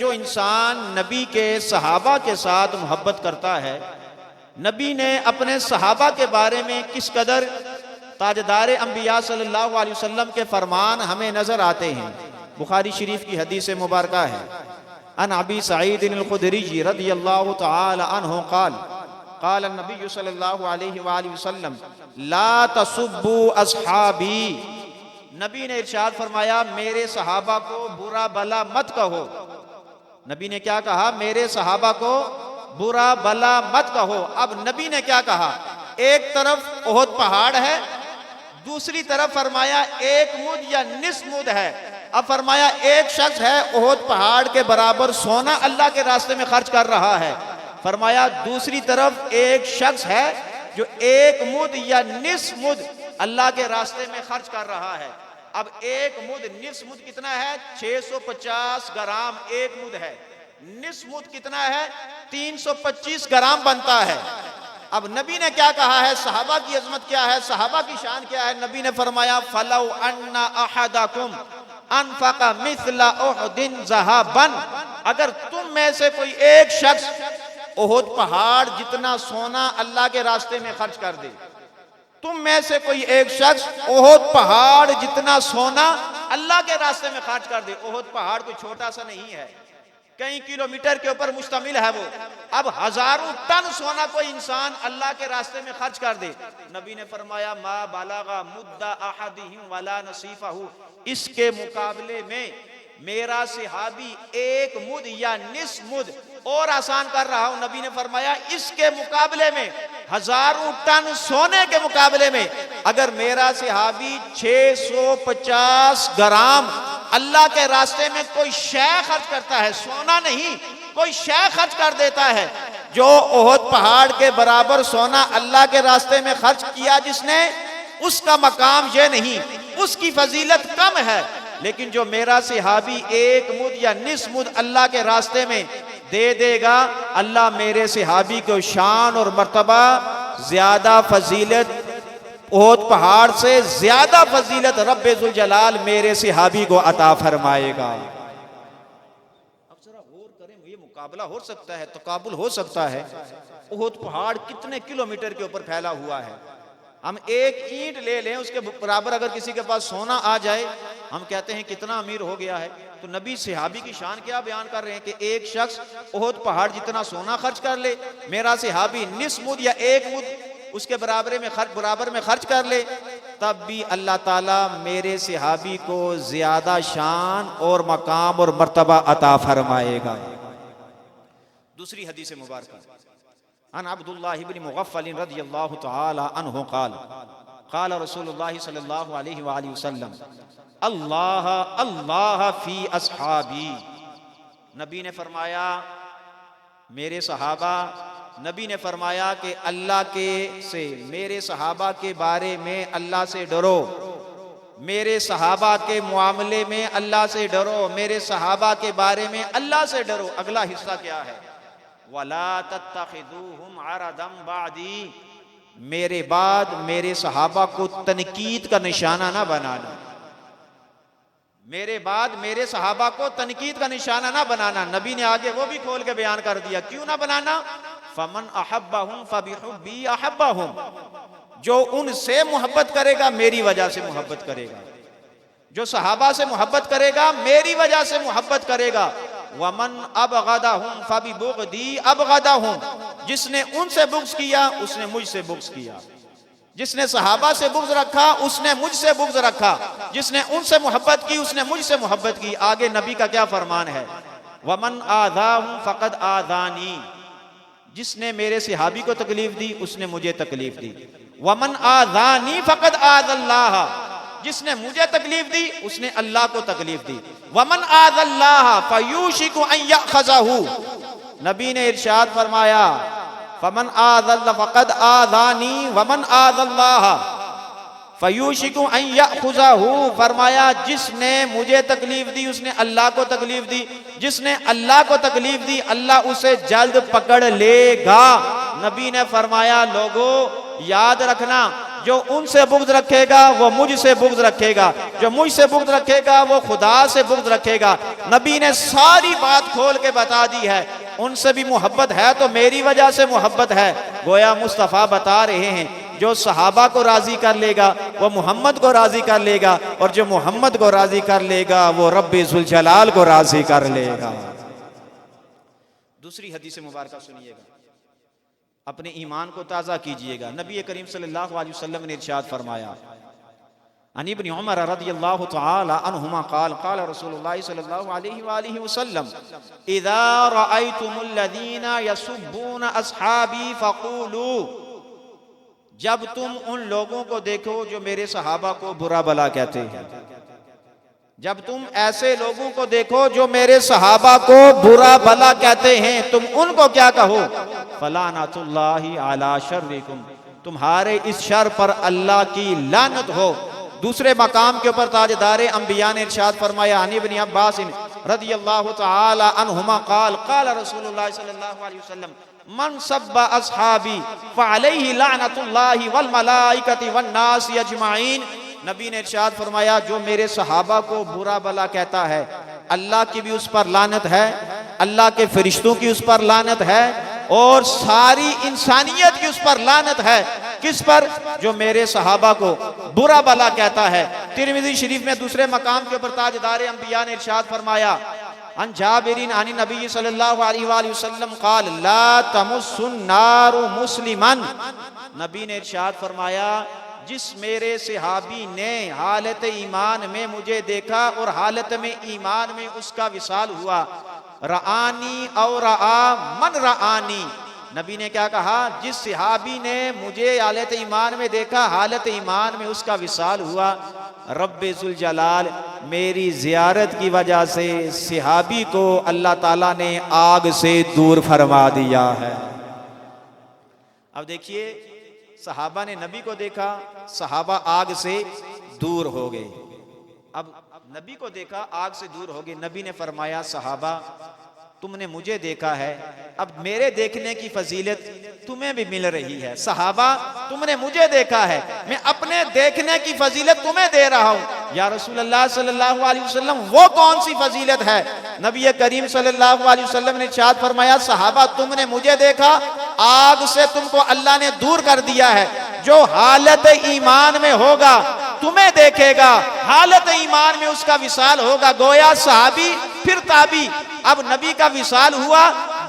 जो इंसान नबी के सहाबा के साथ मोहब्बत करता है, नबी ने अपने सहाबा के बारे में किस कदर ताजदार अंबिया सल्लल्लाहु अलैहि वसल्लम के फरमान हमें नजर आते हैं। बुखारी शरीफ की हदीस मुबारक है, अन अबी सईद अल-खुदरी रज़ियल्लाहु तआला अन्हु क़ाल क़ाल नबी सल्लल्लाहु अलैहि वसल्लम ला तसुब्बू अस्हाबी। नबी ने इरशाद फरमाया, मेरे सहाबा को बुरा भला मत कहो। नबी ने क्या कहा? मेरे सहाबा को बुरा भला मत कहो। अब नबी ने क्या कहा? एक तरफ ओहद पहाड़ है, दूसरी तरफ फरमाया एक मुद या निस मुद है। अब फरमाया एक शख्स है ओहद पहाड़ के बराबर सोना अल्लाह के रास्ते में खर्च कर रहा है। फरमाया दूसरी तरफ एक शख्स है जो एक मुद या निस मुद अल्लाह के रास्ते में खर्च कर रहा है। अब एक मुद, निस मुद कितना है? 650 ग्राम एक मुद है। निस मुद कितना है? 325 ग्राम बनता है। अब नबी ने क्या कहा है? सहाबा की अजमत क्या है, सहाबा की शान क्या है? नबी ने फरमाया फलौ अन्ना अहदकुम अनफका मिस्ला उहदिन ज़हाबन, अगर तुम में से कोई एक शख्स ओहद पहाड़ जितना सोना अल्लाह के रास्ते में खर्च कर दे, तुम में से कोई एक शख्स ओहद पहाड़ जितना सोना अल्लाह के रास्ते में खर्च कर दे। ओहद पहाड़ कोई छोटा सा नहीं है, कई किलोमीटर के ऊपर मुश्तमिल है वो। अब हजारों टन सोना कोई इंसान अल्लाह के रास्ते में खर्च कर दे, नबी ने फरमाया मा बलगा मुद्दा अहदिहिम वला नसीफहु, इसके मुकाबले में मेरा सहाबी एक मुद या निस मुद और आसान कर रहा हूं। नबी ने फरमाया इसके मुकाबले में, हजारों टन सोने के मुकाबले में, अगर मेरा सहाबी 650 ग्राम अल्लाह के रास्ते में कोई शय खर्च करता है, सोना नहीं कोई शय खर्च कर देता है, जो ओहद पहाड़ के बराबर सोना अल्लाह के रास्ते में खर्च किया जिसने, उसका मकाम ये नहीं, उसकी फजीलत कम है। लेकिन जो मेरा सहाबी एक मुद या निस मुद अल्लाह के रास्ते में दे देगा, अल्लाह मेरे सहाबी को शान और मर्तबा ज्यादा फजीलत, ओहद पहाड़ से ज्यादा फजीलत रब्बे जुल जलाल मेरे सहाबी को अता फरमाएगा। अब जरा गौर करें, ये मुकाबला हो सकता है, तकाबुल हो सकता है। ओहद पहाड़ कितने किलोमीटर के ऊपर फैला हुआ है। हम एक ईंट ले लें, उसके बराबर अगर किसी के पास सोना आ जाए, हम कहते हैं कितना अमीर हो गया है। तो नबी सहाबी की शान क्या बयान कर रहे हैं कि एक शख्स ओहद पहाड़ जितना सोना खर्च कर ले, मेरा सहाबी निस मुद या एक मुद उसके बराबर में खर्च कर ले, तब भी अल्लाह ताला मेरे सहाबी को ज्यादा शान और मकाम और मर्तबा अता फरमाएगा। दूसरी हदीस मुबारक अन अब्दुल्लाह इब्न मुगफ्फल रज़ियल्लाहु तआला अन्हु क़ाल क़ाल रसूलुल्लाह सल्लल्लाहु अलैहि वसल्लम अल्लाह अल्लाह फी अस्हाबी। नबी ने फरमाया मेरे सहाबा, नबी ने फरमाया कि अल्लाह के से मेरे सहाबा के बारे में अल्लाह से डरो, मेरे सहाबा के मुआमले में अल्लाह से डरो, मेरे सहाबा के बारे में अल्लाह से डरो। अगला हिस्सा क्या है? वला तत्तखिदूहुम अरदम बादी, मेरे बाद मेरे सहाबा को तनकीद का निशाना ना बनाना, मेरे बाद मेरे सहाबा को तनकीद का निशाना ना बनाना। नबी ने आगे वो भी खोल के बयान कर दिया, क्यों ना बनाना? फमन अहब्बहुम फबिहुब्बी अहब्बहुम, जो उनसे मोहब्बत करेगा मेरी वजह से मोहब्बत करेगा, जो सहाबा से मोहब्बत करेगा मेरी वजह से मोहब्बत करेगा। वमन अबगदहुम फबिबुगदी अबगदहुम, जिसने उनसे बुग़्ज़ किया उसने मुझसे बुग़्ज़ किया, जिसने सहाबा से बुग़्ज़ रखा उसने मुझसे बुग़्ज़ रखा, जिसने उनसे मोहब्बत की उसने मुझसे मोहब्बत की। आगे नबी का क्या फरमान है? वमन आज़ाहुम फ़क़द आज़ानी, जिसने मेरे सहाबी को तकलीफ दी उसने मुझे तकलीफ दी। वमन आज़ानी फ़क़द आज़ल्लाह, जिसने मुझे तकलीफ दी उसने अल्लाह को तकलीफ दी। वमन आज़ल्लाह फ़यूशिकु अन यअख़ज़हु, नबी ने इरशाद फरमाया फमन आज़ल्ला फ़क़द आज़ानी वमन आज़ल्लाह फ़यूशिकु अन यअख़ुज़हु, फरमाया जिसने मुझे तकलीफ दी उसने अल्लाह को तकलीफ दी, जिसने अल्लाह को तकलीफ दी अल्लाह उसे जल्द पकड़ लेगा। नबी ने फरमाया लोगो याद रखना, जो उनसे बुग़्ज़ रखेगा वो मुझसे बुग़्ज़ रखेगा, जो मुझसे बुग़्ज़ रखेगा वो खुदा से बुग़्ज़ रखेगा। नबी ने सारी बात खोल के बता दी है। उनसे भी मोहब्बत है तो मेरी वजह से मोहब्बत है। गोया मुस्तफ़ा बता रहे हैं जो सहाबा को राजी कर लेगा वो मोहम्मद को राजी कर लेगा, और जो मोहम्मद को राजी कर लेगा वो रब्बे ज़ुल जलाल को राजी कर लेगा। दूसरी हदीस मुबारक सुनिएगा, अपने ईमान को ताज़ा कीजिएगा। नबी करीम सल्लल्लाहु अलैहि वसल्लम ने इरशाद फरमाया, अन इब्न उमर रज़ियल्लाहु तआला अन्हुमा क़ाल क़ाल रसूलुल्लाह सल्लल्लाहु अलैहि वसल्लम इज़ा रअयतुमुल लज़ीना यसुब्बूना अस्हाबी फ़क़ूलू, जब तुम उन लोगों को देखो जो मेरे सहाबा को बुरा भला कहते हैं, जब तुम ऐसे लोगों को देखो जो मेरे सहाबा को बुरा भला कहते हैं, तुम उनको क्या कहो, फलानतुल्लाहि अला शर्रिकुम, तुम्हारे इस शर पर अल्लाह की लानत हो। दूसरे मकाम के ऊपर ताजदारे अंबिया ने इरशाद फरमाया, अन इब्न अब्बास रज़ियल्लाहु तआला अन्हुमा क़ाल क़ाल रसूलुल्लाह सल्लल्लाहु अलैहि वसल्लम मन सब्बा अस्हाबी फ़अलैहि लानतुल्लाहि वल मलाइकति वन नास अजमाइन। नबी ने इरशाद फरमाया, जो मेरे सहाबा को बुरा भला कहता है, अल्लाह की भी उस पर लानत है, अल्लाह के फरिश्तों की उस पर लानत है, और सारी इंसानियत की उस पर लानत है। किस पर? जो मेरे सहाबा को बुरा भला कहता है। तिरमिज़ी शरीफ में दूसरे मकाम के ऊपर ताजदारे अंबिया ने इरशाद फरमाया, अन जाबिरिन अन नबी सल्लल्लाहु अलैहि वसल्लम क़ाल ला तमुस्सुन नारु मुस्लिमन। नबी ने इरशाद फरमाया, जिस मेरे सहाबी ने हालत ईमान में मुझे देखा और हालत में ईमान में उसका विसाल हुआ, रआनी और रआ मन रआनी। नबी ने क्या कहा, जिस सहाबी ने मुझे हालत ईमान में देखा, हालत ईमान में उसका विसाल हुआ, रब्बे ज़ुल जलाल मेरी ज़ियारत की वजह से सहाबी को अल्लाह ताला ने आग से दूर फरमा दिया है। अब देखिए, सहाबा ने नबी को देखा, सहाबा आग से दूर हो गए। अब नबी को देखा, आग से दूर हो गए। नबी ने फरमाया, सहाबा तुमने मुझे देखा है, अब मेरे देखने की फजीलत तुम्हें भी मिल रही है। सहाबा तुमने मुझे देखा है, मैं अपने देखने की फजीलत तुम्हें दे रहा हूं। या रसूलुल्लाह सल्लल्लाहु अलैहि वसल्लम, वो कौन सी फजीलत है? नबी करीम सल्लल्लाहु अलैहि वसल्लम ने इरशाद फरमाया, सहाबा तुमने मुझे देखा, आग से तुमको अल्लाह ने दूर कर दिया है। जो हालत ईमान में होगा तुम्हें देखेगा, हालत ईमान में उसका विसाल होगा। गोया सहाबी फिर ताबी। अब नबी का विसाल हुआ,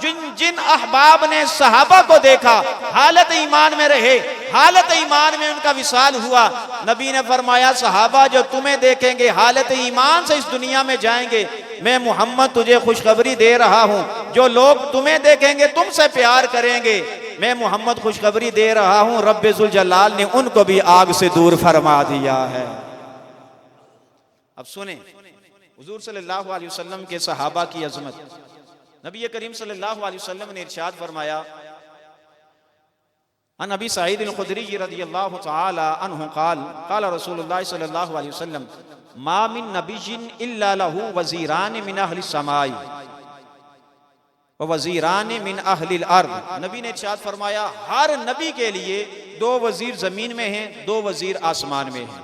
जिन जिन अहबाब ने सहाबा को देखा, हालत ईमान में रहे, हालत ईमान में उनका विसाल हुआ। नबी ने फरमाया, सहाबा जो तुम्हें देखेंगे हालत ईमान से इस दुनिया में जाएंगे, मैं मोहम्मद तुझे खुशखबरी दे रहा हूं। जो लोग तुम्हें देखेंगे तुमसे प्यार करेंगे, मैं मोहम्मद खुशखबरी दे रहा हूं, रब्बे ज़ुल जलाल ने उनको भी आग से दूर फरमा दिया है। अब सुने हुजूर सल्लल्लाहु अलैहि वसल्लम के सहाबा की अजमत। नबी करीम सल्लल्लाहु अलैहि वसल्लम ने इरशाद फरमाया, अन अबी सईद अल-खुदरी रज़ियल्लाहु तआला अन्हु क़ाल क़ाल रसूलुल्लाह सल्लल्लाहु अलैहि वसल्लम मा मिन नबिय्यिन इल्ला लहू वज़ीरान मिन अहलिस समाई व वज़ीरान मिन अहलिल अर्द। नबी ने इरशाद फरमाया, हर नबी के लिए दो वज़ीर ज़मीन में हैं, दो वज़ीर आसमान में हैं।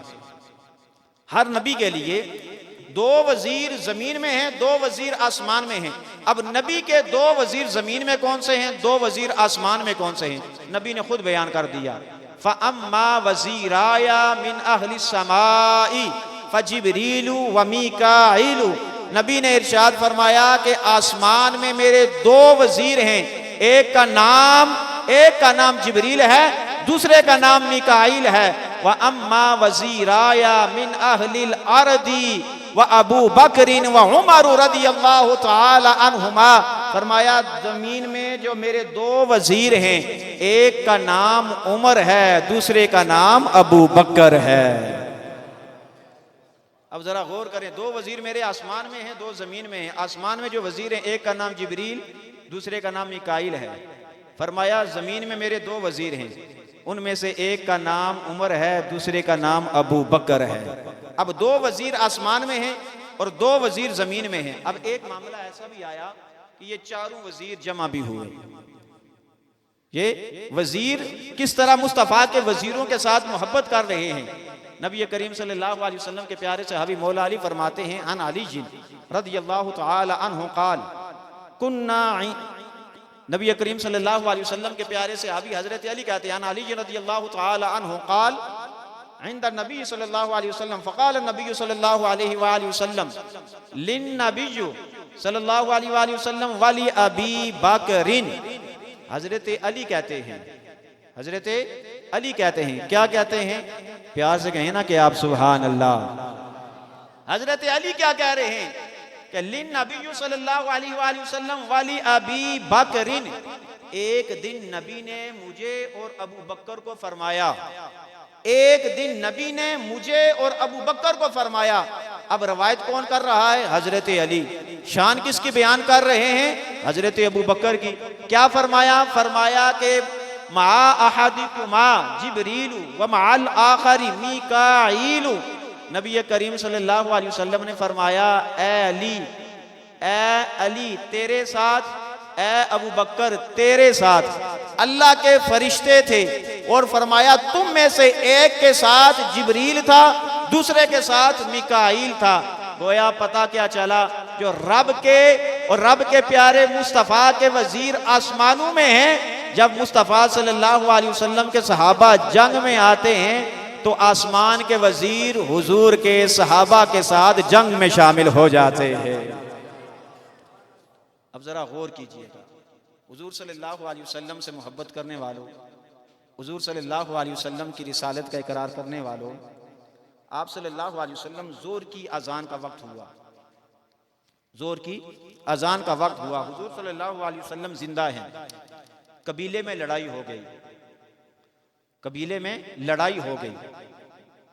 हर नबी के लिए दो वजीर जमीन में हैं, दो वजीर आसमान में हैं। अब नबी के दो वजीर जमीन में कौन से हैं, दो वजीर आसमान में कौन से हैं? नबी ने खुद बयान कर दिया, फ़अम्मा वज़ीराया मिन अहलिस समाई फ़जिब्रीलु व मीकाईलु। नबी ने इरशाद फरमाया कि आसमान में मेरे दो वजीर हैं, एक का नाम जिब्रील है, दूसरे का नाम मीकाईल है। व अम्मा वज़ीराया मिन अहलिल अर्दी व अबू बकरिन व उमर रज़ियल्लाहु तआला अन्हुमा। फरमाया, जमीन में जो मेरे दो वजीर हैं, एक का नाम उमर है, दूसरे का नाम अबू बकर है। अब जरा गौर करें, दो वजीर मेरे आसमान में हैं, दो जमीन में हैं। आसमान में जो वजीर हैं, एक का नाम जिब्रील, दूसरे का नाम मीकाईल है। फरमाया, जमीन में मेरे दो वजीर हैं, उनमें से एक का नाम उमर है, दूसरे का नाम अबू बकर है। अब दो वजीर आसमान में हैं और दो वजीर जमीन में हैं। अब एक मामला ऐसा भी आया कि ये चारों वजीर जमा भी हुए, ये वजीर किस तरह मुस्तफ़ा के वजीरों के साथ मोहब्बत कर रहे हैं। नबी करीम सल्लल्लाहु अलैहि वसल्लम के प्यारे सहाबी मौला अली फरमाते हैं, अन अली रदियल्लाहु तआला अन्हु क़ाल कुन्ना, नबी करीम सल्लल्लाहु अलैहि वसल्लम के प्यारे सहाबी हजरत अली कहते हैं, अन अली रदियल्लाहु तआला अन्हु क़ाल इंद नबी सल्लल्लाहु अलैहि वसल्लम फ़क़ाल नबी सल्लल्लाहु अलैहि वसल्लम लिन नबी सल्लल्लाहु अलैहि वसल्लम वली अबी बकरिन। हजरत अली कहते हैं, हजरत अली कहते हैं, क्या कहते हैं, प्यार से कहें ना कि आप सुभान अल्लाह। हजरत अली क्या कह रहे हैं कि लिन नबी सल्लल्लाहु अलैहि वसल्लम वली अबी बकरिन, एक दिन नबी ने मुझे और अबू बकर को फरमाया, एक दिन नबी ने मुझे और अबू बकर को फरमाया। अब रवायत कौन कर रहा है, हजरत अली। शान किसकी बयान कर रहे हैं, हजरत अबू बकर की। क्या फरमाया, फरमाया कि मा अहदिकुमा जिब्रीलु व मअल आखरी मीकाईलु। नबी करीम सल्लल्लाहु अलैहि वसल्लम ने फरमाया, ए अली तेरे साथ, ए अबू बकर तेरे साथ अल्लाह के फरिश्ते थे, और फरमाया तुम में से एक के साथ जिब्रील था, दूसरे के साथ मिकाईल था। गोया पता क्या चला, जो रब के और रब के प्यारे मुस्तफ़ा के वजीर आसमानों में हैं, जब मुस्तफ़ा सल्लल्लाहु अलैहि वसल्लम के सहाबा जंग में आते हैं तो आसमान के वजीर हुजूर के सहाबा के साथ जंग में शामिल हो जाते हैं। अब जरा गौर कीजिएगा, हुजूर सल्लल्लाहु अलैहि वसल्लम से मोहब्बत करने वालों, हुजूर सल्लल्लाहु अलैहि वसल्लम की रिसालत का इकरार करने वालों, आप सल्लल्लाहु अलैहि वसल्लम जोर की अजान का वक्त हुआ, जोर की अजान का वक्त हुआ, हुजूर सल्लल्लाहु अलैहि वसल्लम जिंदा हैं, कबीले में लड़ाई हो गई, कबीले में लड़ाई हो गई,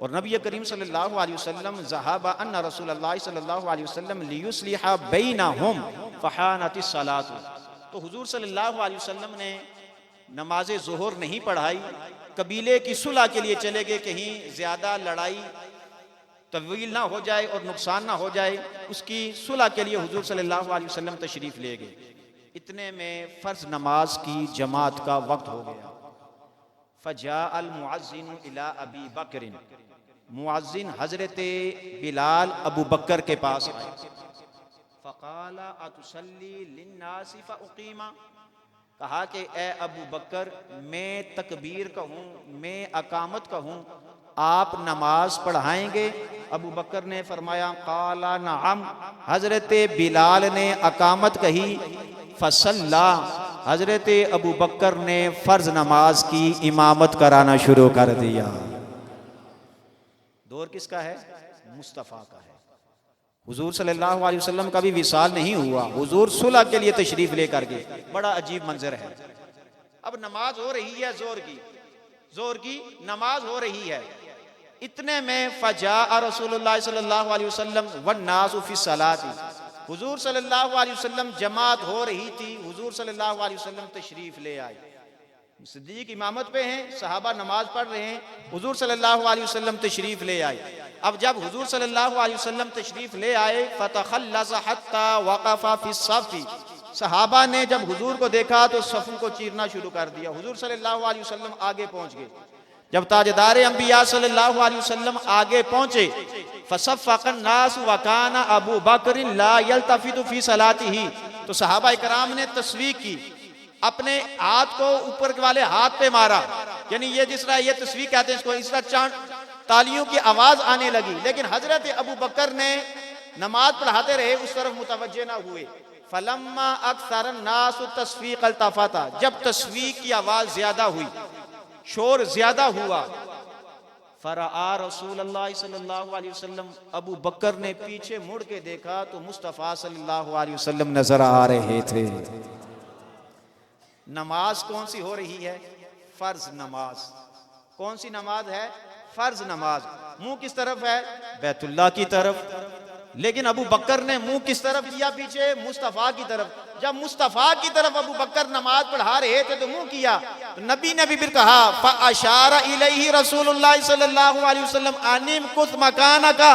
और नबी करीम सल्लल्लाहु अलैहि वसल्लम ज़हाबा अन्ना रसूलुल्लाह सल्लल्लाहु अलैहि वसल्लम लियुस्लिहा बैनहुम फहानतिस सलातु। तो हुजूर सल्लल्लाहु अलैहि वसल्लम ने नमाज ज़ोहर नहीं पढ़ाई, कबीले की सुलह के लिए चले गए, कहीं ज्यादा लड़ाई तवील ना हो जाए और नुकसान ना हो जाए, उसकी सुलह के लिए हुजूर सल्लल्लाहु अलैहि वसल्लम तशरीफ ले गए। इतने में फर्ज नमाज की जमात का वक्त हो गया। फजा अल मुअज्जिन इला अबी बकरिन, मुअज्जिन हजरत बिलाल अबू बकर के पास आए। फ़क़ाला अतुसल्ली लिन्नासी फ़उक़ीमा, कहा कि ए अबू बकर मैं तकबीर कहूँ, मैं अकामत कहूँ, आप नमाज पढ़ाएंगे। अबू बकर ने फरमाया क़ाला नअम, हजरत बिलाल ने अकामत कही। फसल्ला, हजरत अबू बकर ने फर्ज नमाज की इमामत कराना शुरू कर दिया। दौर किसका है, मुस्तफ़ा का है। हुजूर सल्लल्लाहु अलैहि वसल्लम का भी विसाल नहीं हुआ, हुजूर सुलह के लिए तशरीफ लेकर गए। बड़ा अजीब मंजर है। अब नमाज हो रही है, जोर की नमाज हो रही है। इतने में फजा रसूलुल्लाह सल्लल्लाहु अलैहि वसल्लम वन्नासु फी सलाती, हुजूर सल्लल्लाहु अलैहि वसल्लम जमात हो रही थी, हुजूर सल्लल्लाहु अलैहि वसल्लम तशरीफ ले आए। सिद्दीक इमामत पे हैं, सहाबा नमाज पढ़ रहे हैं, हुजूर सल्लल्लाहु अलैहि वसल्लम तशरीफ ले आए। अब जब हुजूर सल्लल्लाहु अलैहि वसल्लम तशरीफ ले आए, फतखल्लस हत्ता वक़फ़ा फी सफ़ी, सहाबा ने जब हुजूर को देखा तो सफ़ों को चीरना शुरू कर दिया। हुजूर सल्लल्लाहु अलैहि वसल्लम आगे पहुंच गए। जब ताजदार अंबिया सल्लल्लाहु अलैहि वसल्लम आगे पहुंचे, फसफ़क़न नास व काना अबू बकर ला यल्तफ़ितु फी सलातिही, तो सहाबा इकराम ने तस्वीर की, अपने हाथ को ऊपर वाले हाथ पे मारा, यानी ये जिस तरह ये तस्वीर कहते हैं इसको, इस तरह तालियों की आवाज आने लगी। लेकिन हजरत अबू बकर ने नमाज पढ़ाते रहे, उस तरफ मुतवज्जे ना हुए। फलम्मा अक्सर नास तस्वीक अल्तफाता, जब तस्वीक की आवाज ज्यादा हुई, शोर ज्यादा हुआ, फरआ रसूलुल्लाह सल्लल्लाहु अलैहि वसल्लम, अबू बकर ने पीछे मुड़ के देखा तो मुस्तफ़ा सल्लल्लाहु अलैहि वसल्लम नजर आ रहे थे। नमाज कौन सी हो रही है, फर्ज नमाज। कौन सी नमाज है, फर्ज नमाज। मुंह किस तरफ है, बैतुल्लाह की तरफ। लेकिन अबू बकर ने मुंह किस तरफ किया, पीछे मुस्तफ़ा की तरफ। जब मुस्तफ़ा की तरफ अबू बकर नमाज पढ़ा रहे थे तो मुंह किया, तो नबी ने भी फिर कहा फ़अशारा इलैहि रसूलुल्लाह सल्लल्लाहु अलैहि वसल्लम अनिम कुस मकानका,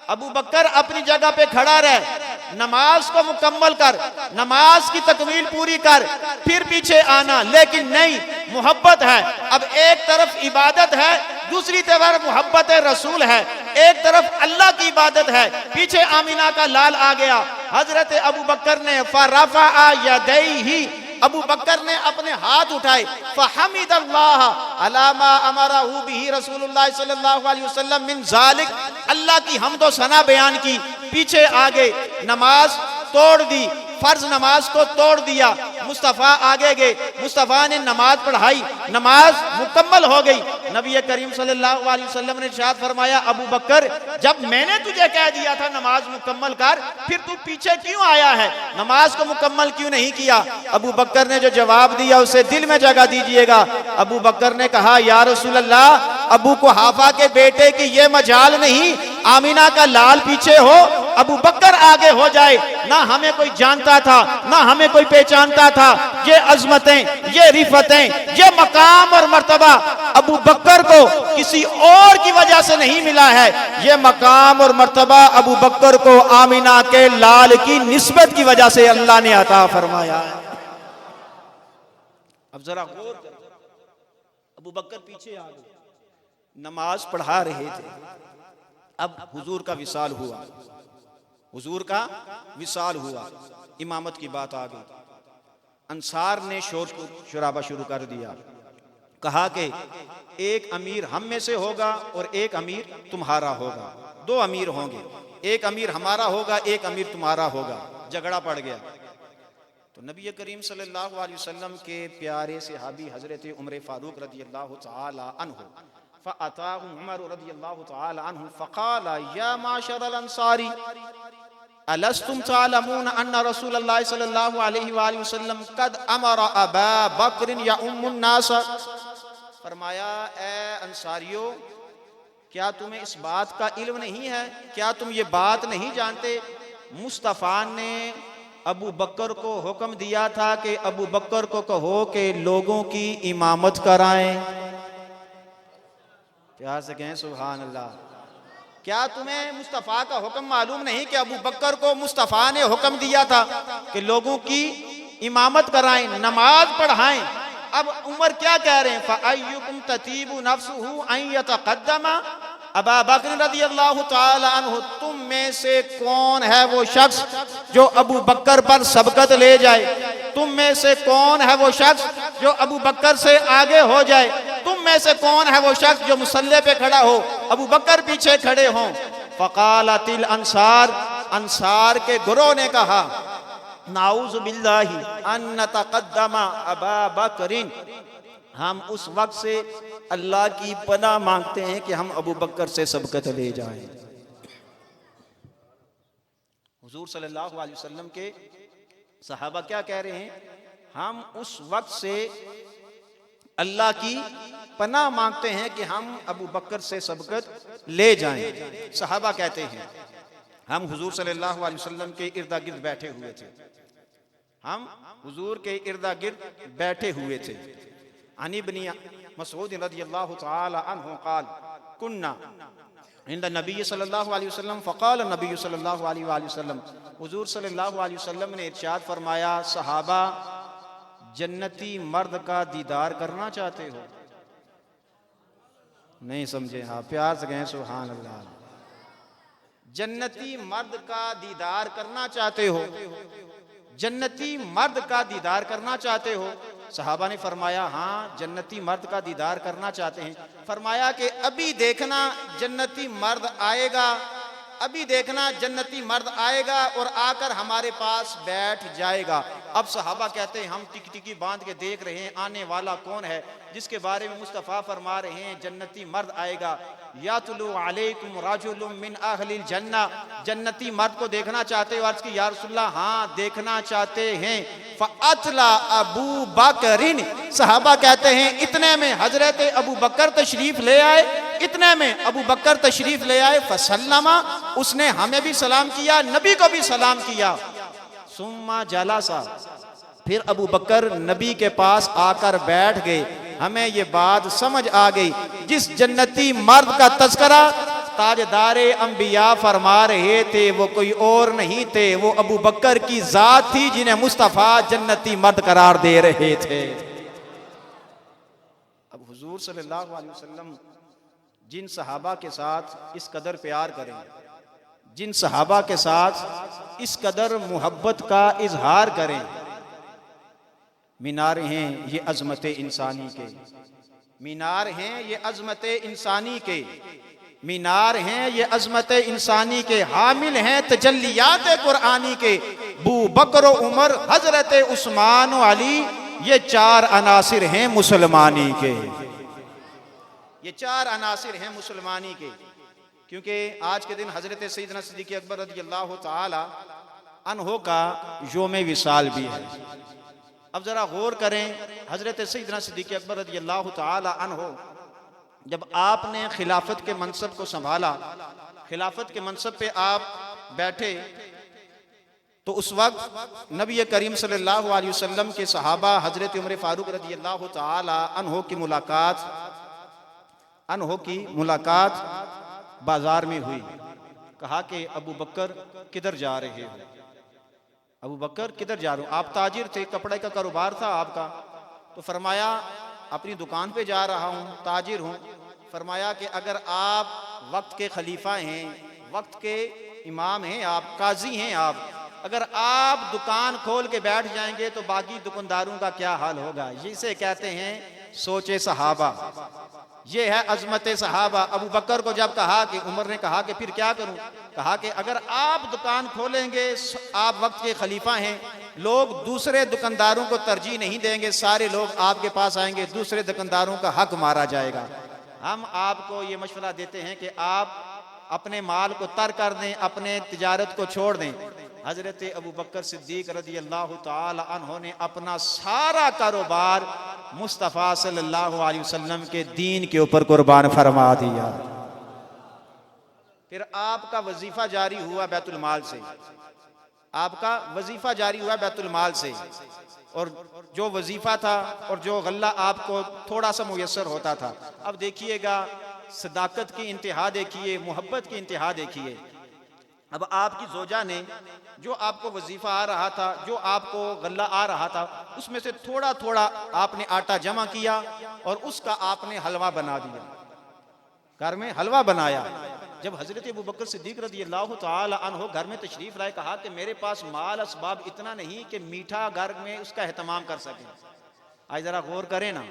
अबू बकर अपनी जगह पे खड़ा रहे। नमाज को मुकम्मल कर, नमाज की तकमील पूरी कर, फिर पीछे आना। लेकिन नहीं, मोहब्बत है। अब एक तरफ इबादत है, दूसरी तरफ मोहब्बत रसूल है, एक तरफ अल्लाह की इबादत है, पीछे आमीना का लाल आ गया। हजरत अबू बकर ने फरफ़अ यदैहि, अबू बकर ने अपने हाथ उठाए, फहमिदल्लाह अला मा अमरहु बिही रसूलुल्लाह सल्लल्लाहु अलैहि वसल्लम मिन ज़ालिक, अल्लाह की हम्द व सना बयान की, पीछे आ गए, नमाज तोड़ दी, फर्ज नमाज को तोड़ दिया, मुस्तफ़ा आगे गए, मुस्तफ़ा ने नमाज पढ़ाई, नमाज मुकम्मल हो गई। नबी करीम सल्लल्लाहु अलैहि वसल्लम ने इरशाद फरमाया, अबू बकर जब मैंने तुझे कह दिया था नमाज मुकम्मल कर, फिर तू पीछे क्यों आया है, नमाज को मुकम्मल क्यों नहीं किया? अबू बकर ने जो जवाब दिया उसे दिल में जगह दीजिएगा। अबू बकर ने कहा, या रसूल अल्लाह, अबू कुहाफा के बेटे की ये मजाल नहीं, आमीना का लाल पीछे हो, अबू बकर आगे हो जाए। ना हमें कोई जानता था, ना हमें कोई पहचानता था। ये अजमतें, ये रिफतें, ये मकाम और मर्तबा अबू बकर को किसी और की वजह से नहीं मिला है। ये मकाम और मर्तबा अबू बकर को आमीना के लाल की निस्बत की वजह से अल्लाह ने अता फरमाया है। अब जरा गौर कर, अबू बकर पीछे आ गए, नमाज पढ़ा रहे थे। अब हुजूर का विसाल हुआ, हुजूर का विसाल हुआ, इमामत की बात आ गई। अंसार ने शोर शराबा शुरू कर दिया, कहा कि एक अमीर हम में से होगा और एक अमीर तुम्हारा होगा, दो अमीर होंगे, एक अमीर हमारा होगा, एक अमीर तुम्हारा होगा। झगड़ा पड़ गया। तो नबी करीम सल्लल्लाहु अलैहि वसल्लम के प्यारे सहाबी हजरत उमर फारूक रदियल्लाहु तआला अन्हु फ़अताहु उमर रदियल्लाहु तआला अन्हु फ़क़ाल या माशरल अंसारी अलस्तुम तअलमून अन्ना रसूलल्लाह सल्लल्लाहु अलैहि वसल्लम क़द अमरा अबा बकर यउम्मुन नास। फरमाया, ए अंसारियों, क्या तुम्हें इस बात का इल्म नहीं है, क्या तुम ये बात नहीं जानते, मुस्तफ़ा ने अबू बकर को हुक्म दिया था कि अबू बकर को कहो कि लोगों की इमामत कराएं। प्यार से कहें सुभान अल्लाह। क्या तुम्हें मुस्तफ़ा का हुक्म मालूम नहीं कि अबू बकर को मुस्तफ़ा ने हुक्म दिया था कि लोगों की इमामत कराएं, नमाज पढ़ाएं। अब उमर क्या कह रहे हैं, फ़अय्युकुम ततीबु नफ्सुहु अन यतक़द्दमा अबा बकर रदियल्लाहु तआला अन्हु, तुम में से कौन है वो शख्स जो अबू बकर पर सबकत ले जाए? तुम में से कौन है वो शख्स जो अबू बकर से आगे हो जाए? तुम में से कौन है वो शख्स जो मुसल्ले पे खड़ा हो, अबू बकर पीछे खड़े हों? फ़क़ालतिल अंसार, अंसार के गुरों ने कहा, नाऊज़ु बिल्लाहि अन नतक़द्दमा अबा बकरिन, हम उस वक्त से अल्लाह की पनाह मांगते हैं कि हम अबू बकर से सबकत ले जाएं। हुजूर सल्लल्लाहु अलैहि वसल्लम के सहाबा क्या कह रहे हैं, हम उस वक्त से अल्लाह की पनाह मांगते हैं कि हम अबू बकर से सबकत ले जाएं। सहाबा कहते हैं, हम हुजूर सल्लल्लाहु अलैहि वसल्लम के इर्दा गिर्द बैठे हुए थे, हम हुजूर के इर्दा गिर्द बैठे हुए थे। अन इब्न मसऊद रदियल्लाहु तआला अन्हु क़ाल कुन्ना इंद नबी सल्लल्लाहु अलैहि वसल्लम फ़क़ाल नबी सल्लल्लाहु अलैहि वसल्लम, हुजूर सल्लल्लाहु अलैहि वसल्लम ने इरशाद फरमाया, सहाबा जन्नती मर्द का दीदार करना चाहते हो? नहीं समझे? हाँ, प्यार से कहें सुभान अल्लाह। जन्नती मर्द का दीदार करना चाहते हो? जन्नती मर्द का दीदार करना चाहते हो? सहाबा ने फरमाया, हाँ, जन्नती मर्द का दीदार करना चाहते हैं। फरमाया कि अभी देखना जन्नती मर्द आएगा, अभी देखना जन्नती मर्द आएगा और आकर हमारे पास बैठ जाएगा। अब सहाबा कहते हैं, हम टिकटिकी बांध के देख रहे हैं आने वाला कौन है, जिसके बारे में मुस्तफ़ा फरमा रहे हैं जन्नती मर्द आएगा। यातलू अलैकुम रजुलुम मिन अहलिल जन्ना, जन्नती मर्द को देखना चाहते हो? अर्ज़ की, या रसूलल्लाह, हाँ देखना चाहते हैं। फ़अतला अबू बकरिन, सहाबा कहते हैं इतने में हजरत अबू बकर तशरीफ ले आए, इतने में अबू बकर तशरीफ ले आए। फसल्लमा, उसने हमें भी सलाम किया, नबी को भी सलाम किया। सुम्मा जलासा, फिर अबू बकर नबी के पास आकर बैठ गए। हमें ये बात समझ आ गई, जिस जन्नती मर्द का तज़किरा ताजदारे अंबिया फरमा रहे थे वो कोई और नहीं थे, वो अबू बकर की जात थी जिन्हें मुस्तफा जन्नती मर्द करार दे रहे थे। अब हुजूर सल्लल्लाहु अलैहि वसल्लम जिन सहाबा के साथ इस कदर प्यार करें, जिन सहाबा के साथ इस कदर मोहब्बत का इजहार करें, मीनार हैं ये अजमत इंसानी के, मीनार हैं ये अजमत इंसानी के, मीनार हैं ये अजमत इंसानी के, हामिल हैं तजल्लियात कुरानी के, बू बकर उमर हजरत उस्मान अली ये चार अनासिर हैं मुसलमानी के, ये चार अनासिर हैं मुसलमानी के। क्योंकि आज के दिन हजरत सैयदना सिद्दीक़ अकबर रज़ियल्लाहु ताला अन्हो का योम विसाल भी है। अब जरा गौर करें, हजरत सैयदना सिद्दीक़ अकबर रज़ियल्लाहु ताला अन्हो जब आपने खिलाफत के मनसब को संभाला, खिलाफत के मनसब पे आप बैठे, तो उस वक्त नबी करीम सल्लल्लाहु अलैहि वसल्लम के सहाबा हजरत उमर फारूक रज़ियल्लाहु ताला अन्हो की मुलाकात बाजार में हुई। कहा कि अबू बकर किधर जा रहे हो? अबू बकर किधर जा रहे हो? आप ताजिर थे, कपड़े का कारोबार था आपका। तो फरमाया अपनी दुकान पे जा रहा हूँ, ताजिर हूँ। फरमाया कि अगर आप वक्त के खलीफा हैं, वक्त के इमाम हैं, आप काजी हैं, आप अगर आप दुकान खोल के बैठ जाएंगे तो बाकी दुकानदारों का क्या हाल होगा? जिसे कहते हैं सोचे सहाबा, ये है अजमत सहाबा। अबू बकर को जब कहा कि उमर ने कहा कि फिर क्या करूं? कहा कि अगर आप दुकान खोलेंगे, आप वक्त के खलीफा हैं, लोग दूसरे दुकानदारों को तरजीह नहीं देंगे, सारे लोग आपके पास आएंगे, दूसरे दुकानदारों का हक मारा जाएगा। हम आपको ये मशवरा देते हैं कि आप अपने माल को तर कर दें, अपने तिजारत को छोड़ दें। हजरत अबू बकर सिद्दीक रज़ियल्लाहु ताला अन्हु ने अपना सारा कारोबार मुस्तफ़ा सल्लल्लाहु अलैहि वसल्लम के दीन के ऊपर कुर्बान फरमा दिया। फिर आपका वजीफा जारी हुआ बैतुल माल से, आपका वजीफा जारी हुआ बैतुल माल से, और जो वजीफा था और जो गल्ला आपको थोड़ा सा मुयस्सर होता था। अब देखिएगा सदाकत की इंतहा देखिए, मोहब्बत की इंतहा देखिए। अब आपकी जोजा ने जो आपको वजीफा आ रहा था, जो आपको गल्ला आ रहा था, उसमें से थोड़ा थोड़ा आपने आटा जमा किया और उसका आपने हलवा बना दिया, घर में हलवा बनाया। जब हजरत अबू बकर सिद्दीक रज़ियल्लाहु ताला अन्हु घर में तशरीफ लाए, कहा कि मेरे पास माल असबाब इतना नहीं कि मीठा घर में उसका एहतमाम कर सके। आज जरा गौर करें ना,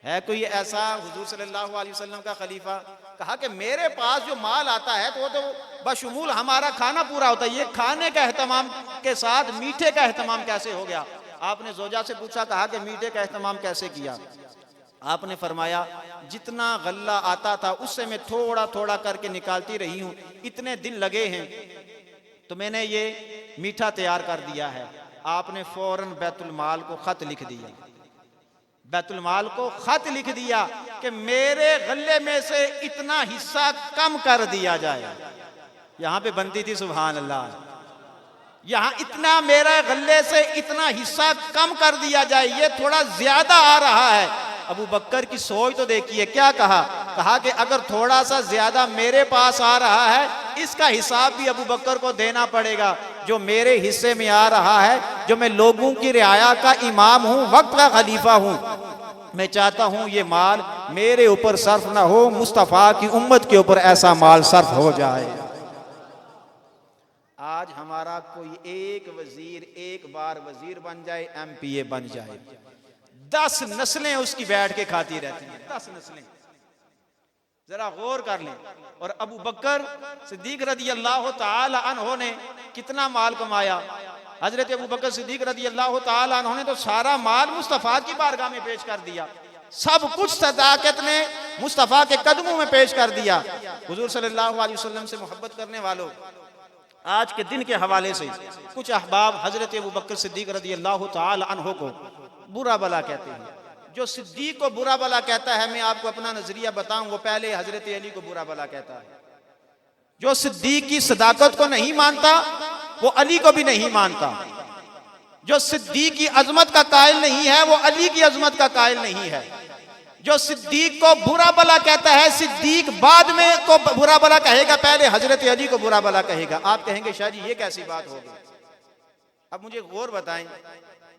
है कोई ऐसा हुजूर सल्लल्लाहु अलैहि वसल्लम का खलीफा? कहा कि मेरे पास जो माल आता है तो वो तो बशमूल हमारा खाना पूरा होता है, ये खाने का एहतमाम के साथ मीठे का एहतमाम कैसे हो गया? आपने जोजा से पूछा, कहा कि मीठे का एहतमाम कैसे किया? आपने फरमाया जितना गल्ला आता था उससे मैं थोड़ा थोड़ा करके निकालती रही हूँ, इतने दिन लगे हैं तो मैंने ये मीठा तैयार कर दिया है। आपने फौरन बैतुल माल को खत लिख दिया, बैतुल माल को खत लिख दिया कि मेरे गल्ले में से इतना हिस्सा कम कर दिया जाए। यहां पे बनती थी सुभान अल्लाह, यहां इतना मेरे गल्ले से इतना हिस्सा कम कर दिया जाए, ये थोड़ा ज्यादा आ रहा है। अबू बकर की सोच तो देखिए, क्या कहा? कहा कि अगर थोड़ा सा ज्यादा मेरे पास आ रहा है, इसका हिसाब भी अबू बकर को देना पड़ेगा। जो मेरे हिस्से में आ रहा है, जो मैं लोगों की रियाया का इमाम हूं, वक्त का खलीफा हूं, मैं चाहता हूं ये माल मेरे ऊपर सर्फ ना हो, मुस्तफा की उम्मत के ऊपर ऐसा माल सर्फ हो जाए। आज हमारा कोई एक वजीर एक बार वजीर बन जाए, MPA बन जाए, 10 नस्लें उसकी बैठ के खाती रहती हैं, 10 नस्लें। जरा गौर कर लें। और अबू बकर सिद्दीक रज़ियल्लाहु ताला अन्हु ने कितना माल कमाया? हजरत अबू बकर सिद्दीक रज़ियल्लाहु ताला अन्हु ने तो सारा माल मुस्तफ़ा की बारगाह में पेश कर दिया, सब कुछ सदाकत ने मुस्तफ़ा के कदमों में पेश कर दिया। हुजूर सल्लल्लाहु अलैहि वसल्लम से मोहब्बत करने वालों, आज के दिन के हवाले से कुछ अहबाब हजरत अबू बकर सिद्दीक रज़ियल्लाहु ताला अन्हु को बुरा भला कहते हैं। जो सिद्दीक को बुरा भला कहता है, मैं आपको अपना नजरिया बताऊं, वो पहले हजरत अली को बुरा भला कहता है। जो सिद्दीक की सदाकत को नहीं मानता, वो अली को भी नहीं मानता। जो सिद्दीक की अजमत का कायल नहीं है, वो अली की अजमत का कायल नहीं है। जो सिद्दीक को बुरा भला कहता है, सिद्दीक बाद में को बुरा भला कहेगा, पहले हजरत अली को बुरा भला कहेगा। आप कहेंगे शाह जी ये कैसी बात होगी? अब मुझे गौर बताएं,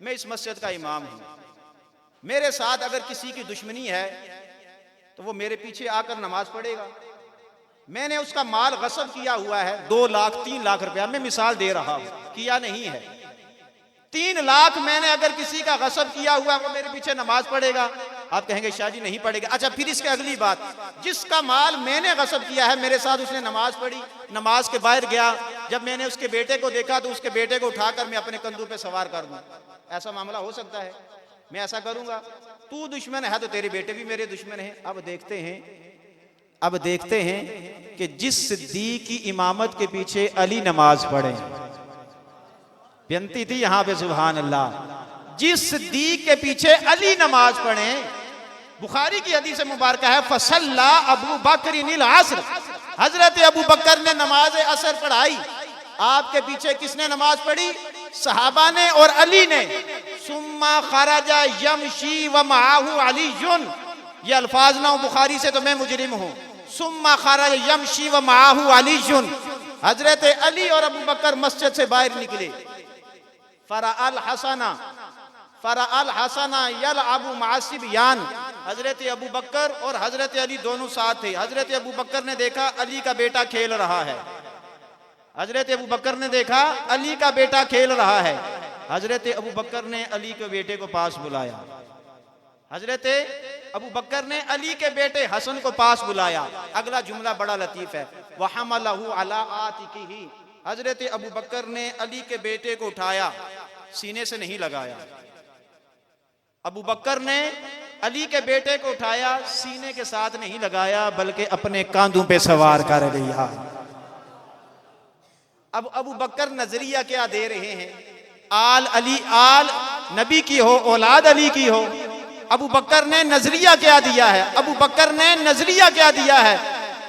मैं इस मस्जिद का इमाम हूं, मेरे साथ अगर किसी की दुश्मनी है तो वो मेरे पीछे आकर नमाज पढ़ेगा। मैंने उसका माल गस्ब किया हुआ है 2 लाख 3 लाख रुपया, मैं मिसाल दे रहा हूं, किया नहीं है। 3 लाख मैंने अगर किसी का गस्ब किया हुआ, वो मेरे पीछे नमाज पढ़ेगा? आप कहेंगे शाह जी नहीं पढ़ेगा। अच्छा, फिर इसके अगली बात, जिसका माल मैंने गस्ब किया है, मेरे साथ उसने नमाज पढ़ी, नमाज के बाहर गया, जब मैंने उसके बेटे को देखा तो उसके बेटे को उठाकर मैं अपने कंधों पे सवार कर दूं, ऐसा मामला हो सकता है? मैं ऐसा करूंगा? तू दुश्मन है तो तेरे बेटे भी मेरे दुश्मन हैं। अब देखते हैं कि जिस सिद्दीक की इमामत के पीछे अली नमाज पढ़े, बेनती थी यहां पे सुभान अल्लाह, जिस सिद्दीक के पीछे अली नमाज पढ़े, बुखारी की हदीस मुबारक है, फसल्ला अबू बकर असर, हजरत अबू बकर ने नमाज असर पढ़ाई। आपके पीछे किसने नमाज पढ़ी? सहाबा ने और अली ने। सुम्मा खराजा यमशी व माहू अलीयुन, ये अल्फाज ना हो बुखारी से तो मैं मुजरिम हूं। सुम्मा खराजा यमशी व माहू अलीयुन, हजरत अली और अबू बकर मस्जिद से बाहर निकले। फराअल हसना यल अबू मासिब यान, हजरत अबू बकर और हजरत अली दोनों साथ थे। हजरत अबू बकर ने देखा अली का बेटा खेल रहा है, हजरत अबू बकर ने देखा अली का बेटा खेल रहा है। हजरत अबू बकर ने अली के बेटे को पास बुलाया, हजरत अबू बकर ने अली के बेटे हसन को पास बुलाया। अगला जुमला बड़ा लतीफ है, वहमलहु अला आतिकिही, हजरत अबू बकर ने अली के बेटे को उठाया, सीने से नहीं लगाया। अबू बकर ने अली के बेटे को उठाया, सीने के साथ नहीं लगाया, बल्कि अपने कांधों पे सवार कर लिया। अब अबू बकर नजरिया क्या दे रहे हैं? आल अली, आल नबी की हो, औलाद अली की हो। अबू बकर ने नजरिया क्या दिया है? अबू बकर ने नजरिया क्या दिया है?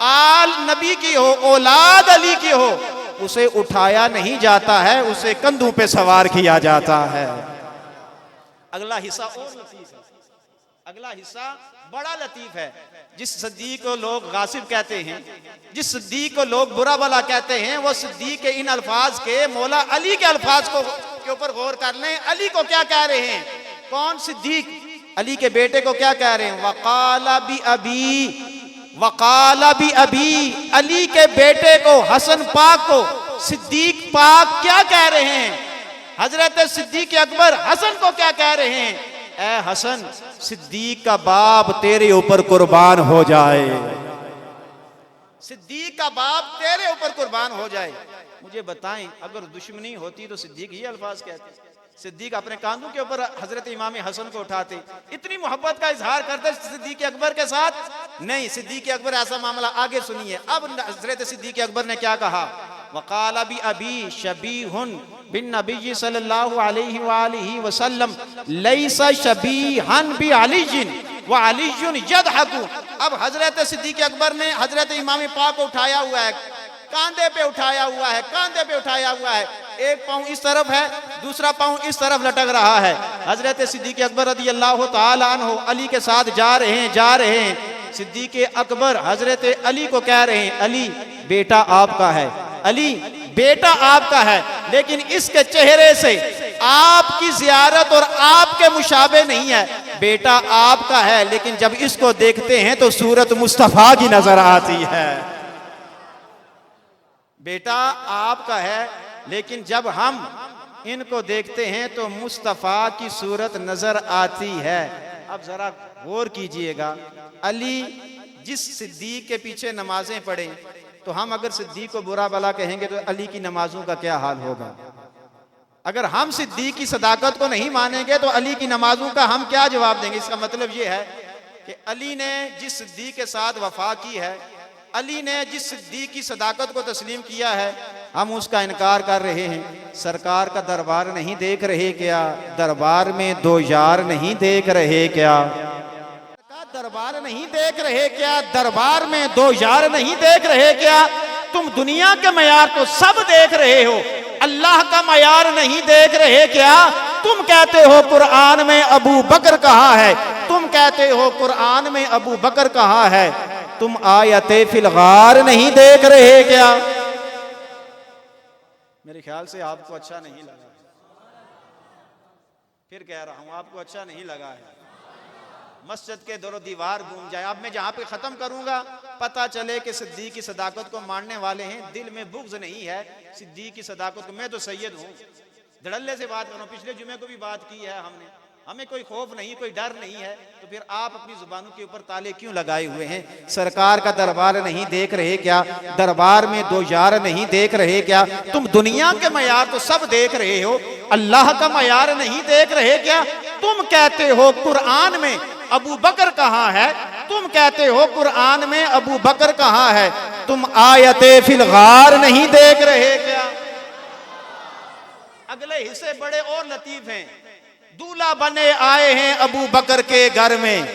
आल नबी की हो, औलाद अली की हो, उसे उठाया नहीं जाता है, उसे कंधों पे सवार किया जाता है। अगला हिस्सा और लतीफ है, अगला हिस्सा बड़ा लतीफ है। जिस सिद्दीक को लोग गासिब कहते हैं, जिस सिद्दीक को लोग बुरा भला कहते हैं, वो सिद्दीक के इन अल्फाज के मौला अली के अल्फाज को के ऊपर गौर कर लें। अली को क्या कह रहे हैं? कौन सिद्दीक? अली के बेटे को क्या कह रहे हैं? वकाला भी अभी, वकाला भी अभी, अली के बेटे को, हसन पाक को सिद्दीक पाक क्या कह रहे हैं? हजरत सिद्दीक अकबर हसन को क्या कह रहे हैं? ए हसन, सिद्दीक का बाप तेरे ऊपर कुर्बान हो जाए, सिद्दीक का बाप तेरे ऊपर कुर्बान हो जाए। मुझे बताएं, अगर दुश्मनी होती तो सिद्दीक ये अल्फाज कहते? सिद्दीक अपने कांधों के ऊपर हजरत इमाम हसन को उठाते, इतनी मोहब्बत का इजहार करते सिद्दीक अकबर के साथ? नहीं, सिद्दीक अकबर ऐसा मामला आगे सुनिए। अब हजरत सिद्दीक अकबर ने क्या कहा? वकाला भी अभी शबीहुन बिन नबी सल्लल्लाहु अलैहि वसल्लम लैसा शबीहन बि अलीजिन व अलीजुन यदहकु। अब हजरत सिद्दीक अकबर ने हजरत इमाम पाक को उठाया हुआ है, कांधे पे उठाया हुआ है, कांधे पे उठाया हुआ है, एक पांव इस तरफ है, दूसरा पांव इस तरफ लटक रहा है। हजरत सिद्दीक अकबर रज़ी अल्लाह तआला अन्हु अली के साथ जा रहे हैं। सिद्दीक अकबर हजरत अली को कह रहे हैं, अली बेटा आपका है, अली बेटा आपका है, लेकिन इसके चेहरे से आपकी जियारत और आपके मुशाबे नहीं है। बेटा आपका है, लेकिन जब इसको देखते हैं तो सूरत मुस्तफा की नजर आती है। बेटा आपका है, लेकिन जब हम इनको देखते हैं तो मुस्तफा की सूरत नजर आती है। अब जरा गौर कीजिएगा, अली जिस सिद्दीक के पीछे नमाजें पढ़े, तो हम अगर सिद्दीक को बुरा भला कहेंगे तो अली की नमाजों का क्या हाल होगा? अगर हम सिद्दीक की सदाकत को नहीं मानेंगे तो अली की नमाजों का हम क्या जवाब देंगे? इसका मतलब यह है कि अली ने जिस सिद्दीक के साथ वफा की है, अली ने जिस सिद्दीक की सदाकत को तस्लीम किया है, हम उसका इनकार कर रहे हैं। सरकार का दरबार नहीं देख रहे क्या? दरबार में दो यार नहीं देख रहे क्या? दरबार नहीं देख रहे क्या? दरबार में दो यार नहीं देख रहे क्या? तुम दुनिया के मयार तो सब देख रहे हो, अल्लाह का मयार नहीं देख रहे क्या? तुम कहते हो कुरान में अबू बकर कहाँ है, तुम कहते हो कुरान में अबू बकर कहाँ है, तुम आयते फिल गार नहीं देख रहे क्या? मेरे ख्याल से आपको अच्छा नहीं लगा, फिर कह रहा हूं आपको अच्छा नहीं लगा है। मस्जिद के दरो दीवार घूम जाए। अब मैं जहां पे खत्म करूंगा पता चले कि सिद्दीक की सदाकत को मानने वाले हैं, दिल में बुग़्ज़ नहीं है सिद्दीक की सदाकत को। मैं तो सैयद हूं, धड़ल्ले से बात करूं। पिछले जुमे को भी बात की है हमने, हमें कोई खौफ नहीं, कोई डर नहीं है, तो फिर आप अपनी जुबानों के ऊपर ताले क्यों लगाए हुए हैं? सरकार का दरबार नहीं देख रहे क्या? दरबार में दो यार नहीं देख रहे क्या? तुम दुनिया के मयार तो सब देख रहे हो, अल्लाह का मयार नहीं देख रहे क्या? तुम कहते हो कुरान में अबू बकर कहाँ है, तुम कहते हो कुरान में अबू बकर कहाँ है, तुम आयते फिल गार नहीं देख रहे क्या? अगले हिस्से बड़े और लतीफ हैं। दूल्हा बने आए हैं अबू बकर के घर में,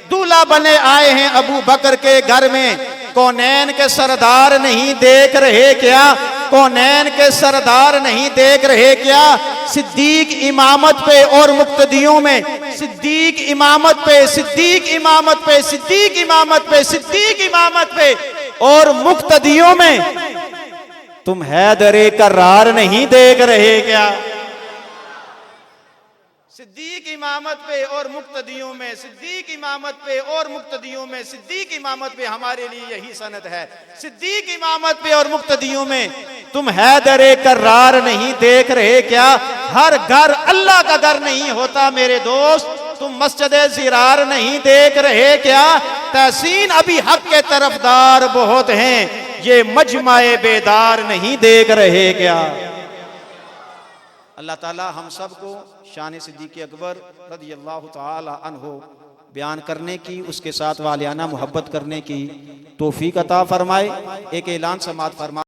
दूल्हा बने आए हैं अबू बकर के घर में, कौनैन के सरदार नहीं देख रहे क्या? कौनैन के सरदार नहीं देख रहे क्या? सिद्दीक इमामत पे और मुक्तदियों में, सिद्दीक इमामत पे, सिद्दीक इमामत पे, सिद्दीक इमामत पे, सिद्दीक इमामत पे और मुक्तदियों में तुम हैदरे करार नहीं देख रहे क्या? सिद्दीक इमामत पे और मुक्तदियों में, सिद्दीक इमामत पे और मुक्तदियों में, सिद्दीक इमामत पे हमारे लिए यही सनद है। सिद्दीक इमामत पे और मुक्तदियों में तुम हैदरे करार नहीं देख रहे क्या? हर घर अल्लाह का घर नहीं होता मेरे दोस्त, तुम मस्जिद ज़िरार नहीं देख रहे क्या? तहसीन अभी हक के तरफदार बहुत हैं, ये मजमाए बेदार नहीं देख रहे क्या? अल्लाह ताला हम सबको शान सिद्दीक़ अकबर रज़ियल्लाहु ताला अन्हु बयान करने की, उसके साथ वालियाना मोहब्बत करने की तौफीक अता फरमाए। एक ऐलान समाअत फरमा।